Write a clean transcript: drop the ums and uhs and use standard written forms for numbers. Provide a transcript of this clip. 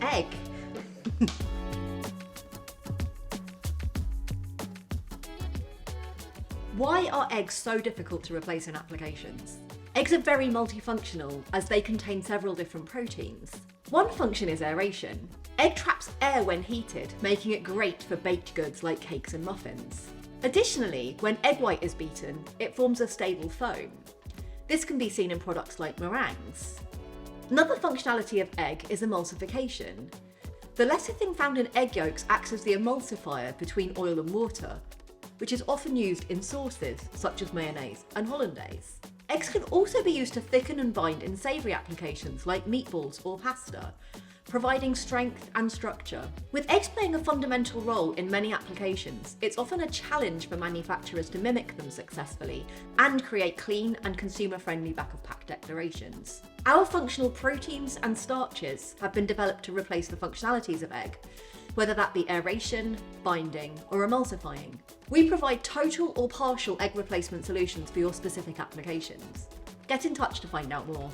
egg. Why are eggs so difficult to replace in applications? Eggs are very multifunctional as they contain several different proteins. One function is aeration. Egg traps air when heated, making it great for baked goods like cakes and muffins. Additionally, when egg white is beaten, it forms a stable foam. This can be seen in products like meringues. Another functionality of egg is emulsification. The lecithin found in egg yolks acts as the emulsifier between oil and water, which is often used in sauces such as mayonnaise and hollandaise. Eggs can also be used to thicken and bind in savoury applications like meatballs or pasta, providing strength and structure. With eggs playing a fundamental role in many applications, it's often a challenge for manufacturers to mimic them successfully and create clean and consumer-friendly back-of-pack declarations. Our functional proteins and starches have been developed to replace the functionalities of egg, whether that be aeration, binding, or emulsifying. We provide total or partial egg replacement solutions for your specific applications. Get in touch to find out more.